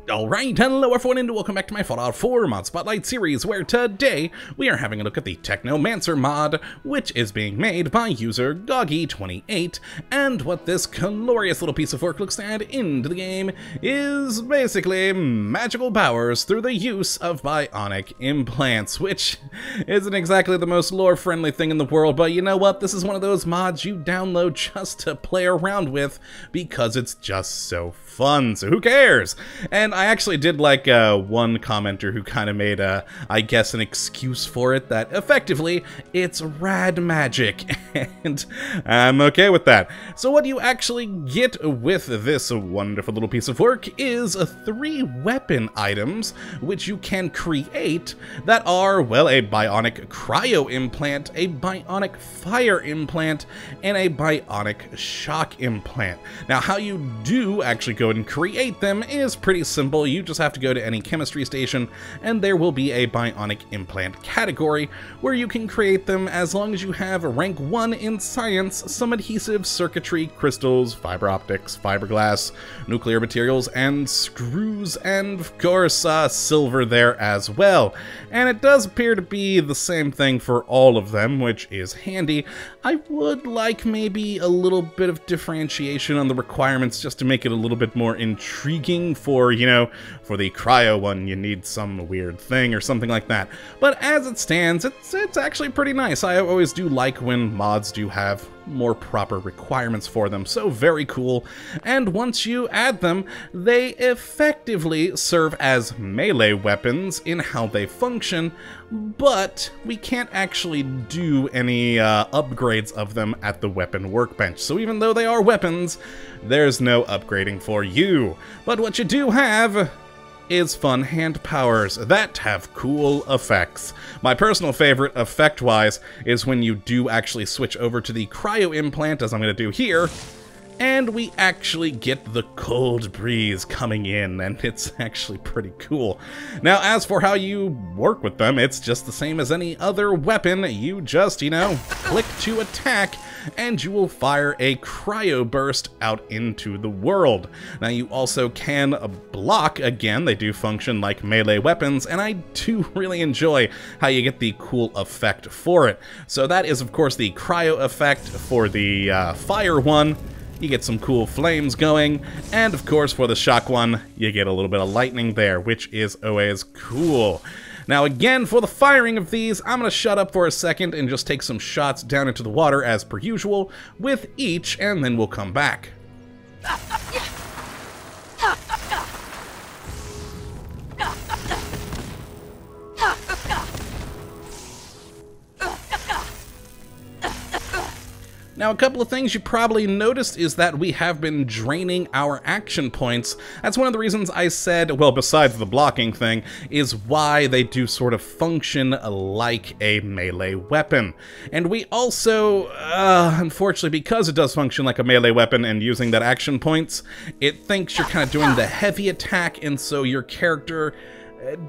Alright, hello everyone and welcome back to my Fallout 4 Mod Spotlight series, where today we are having a look at the Technomancer mod, which is being made by user Goggy28, and what this glorious little piece of work looks to add into the game is basically magical powers through the use of bionic implants, which isn't exactly the most lore-friendly thing in the world, but you know what, this is one of those mods you download just to play around with because it's just so fun, so who cares? And I actually did like one commenter who kind of made I guess an excuse for it, that effectively it's rad magic, and I'm okay with that. So what you actually get with this wonderful little piece of work is 3 weapon items which you can create that are, well, a bionic cryo implant, a bionic fire implant, and a bionic shock implant. Now how you do actually go and create them is pretty simple. You just have to go to any chemistry station and there will be a bionic implant category where you can create them as long as you have rank 1 in science, some adhesive, circuitry, crystals, fiber optics, fiberglass, nuclear materials, and screws, and of course silver there as well. And it does appear to be the same thing for all of them, which is handy. I would like maybe a little bit of differentiation on the requirements just to make it a little bit more intriguing for, you know, for the cryo one you need some weird thing or something like that. But as it stands, it's actually pretty nice. I always do like when mods do have more proper requirements for them, so very cool. And once you add them, they effectively serve as melee weapons in how they function, but we can't actually do any upgrades of them at the weapon workbench. So even though they are weapons, there's no upgrading for you. But what you do have is fun hand powers that have cool effects. My personal favorite, effect-wise, is when you do actually switch over to the cryo implant, as I'm going to do here, and we actually get the cold breeze coming in, and it's actually pretty cool. Now, as for how you work with them, it's just the same as any other weapon. You just, you know, click to attack, and you will fire a cryo burst out into the world. Now, you also can block. Again, they do function like melee weapons, and I do really enjoy how you get the cool effect for it. So that is, of course, the cryo effect for the fire one. You get some cool flames going, and of course for the shock one, you get a little bit of lightning there, which is always cool. Now again, for the firing of these, I'm going to shut up for a second and just take some shots down into the water as per usual with each, and then we'll come back. Now, a couple of things you probably noticed is that we have been draining our action points. That's one of the reasons I said, well, besides the blocking thing, is why they do sort of function like a melee weapon. And we also, unfortunately, because it does function like a melee weapon and using that action points, it thinks you're kind of doing the heavy attack, and so your character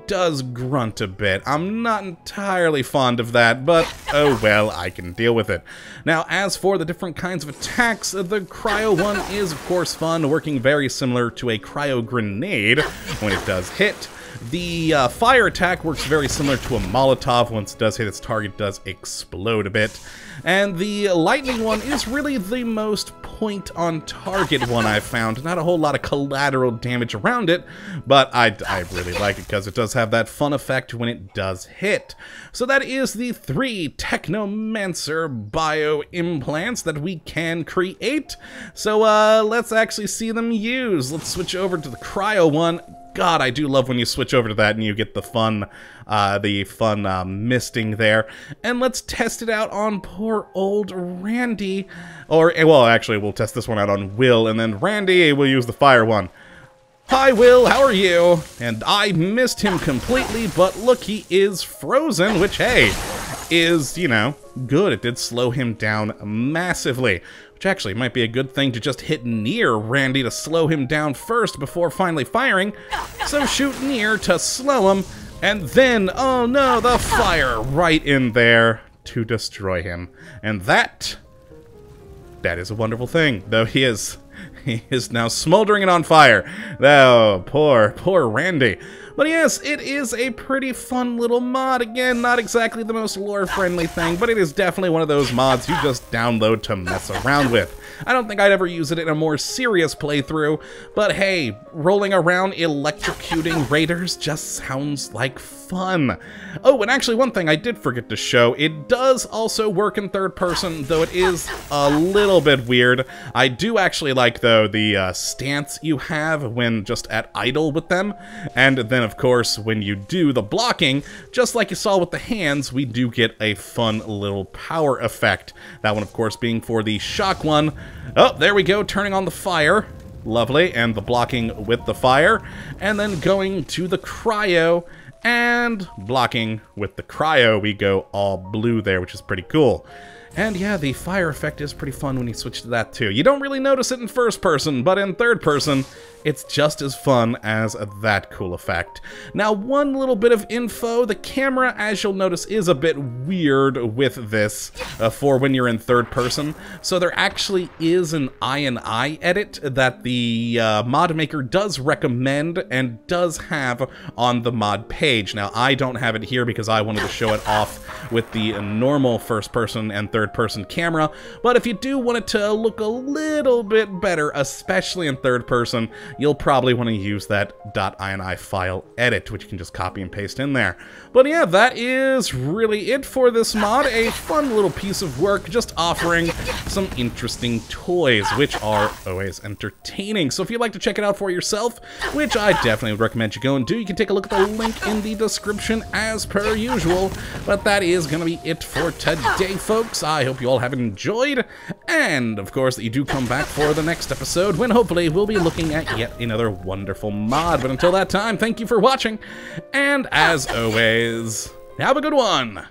does grunt a bit. I'm not entirely fond of that, but oh well, I can deal with it. Now, as for the different kinds of attacks, the cryo one is of course fun, working very similar to a cryo grenade when it does hit. The fire attack works very similar to a Molotov. Once it does hit its target, it does explode a bit. And the lightning one is really the most point-on-target one I've found. Not a whole lot of collateral damage around it, but I really like it because it does have that fun effect when it does hit. So that is the 3 Technomancer bio implants that we can create. So let's actually see them used. Let's switch over to the cryo one. God, I do love when you switch over to that and you get the fun misting there. And let's test it out on poor old Randy. Or, well, actually, we'll test this one out on Will, and then Randy will use the fire one. Hi, Will, how are you? And I missed him completely, but look, he is frozen, which, hey, is, you know, good. It did slow him down massively. Which actually might be a good thing to just hit near Randy to slow him down first before finally firing. So shoot near to slow him, and then, oh no, the fire right in there to destroy him. And that is a wonderful thing, though he is He is now smoldering and on fire. Oh, poor Randy. But yes, it is a pretty fun little mod. Again, not exactly the most lore-friendly thing, but it is definitely one of those mods you just download to mess around with. I don't think I'd ever use it in a more serious playthrough, but hey, rolling around electrocuting raiders just sounds like fun. Oh, and actually one thing I did forget to show, it does also work in third person, though it is a little bit weird. I do actually like, though, the stance you have when just at idle with them, and then of course when you do the blocking, just like you saw with the hands, we do get a fun little power effect. That one of course being for the shock one. Oh, there we go, turning on the fire. Lovely, and the blocking with the fire, and then going to the cryo, and blocking with the cryo, we go all blue there, which is pretty cool. And yeah, the fire effect is pretty fun when you switch to that too. You don't really notice it in first person, but in third person, it's just as fun as that cool effect. Now, one little bit of info, the camera, as you'll notice, is a bit weird with this for when you're in third person. So there actually is an eye and eye edit that the mod maker does recommend and does have on the mod page. Now, I don't have it here because I wanted to show it off with the normal first person and third person camera, but if you do want it to look a little bit better, especially in third person, you'll probably want to use that .ini file edit, which you can just copy and paste in there. But yeah, that is really it for this mod. A fun little piece of work, just offering some interesting toys, which are always entertaining. So if you'd like to check it out for yourself, which I definitely would recommend you go and do, you can take a look at the link in the description as per usual. But that is going to be it for today, folks. I hope you all have enjoyed, and of course that you do come back for the next episode, when hopefully we'll be looking at yet another wonderful mod. But until that time, thank you for watching, and as always, have a good one!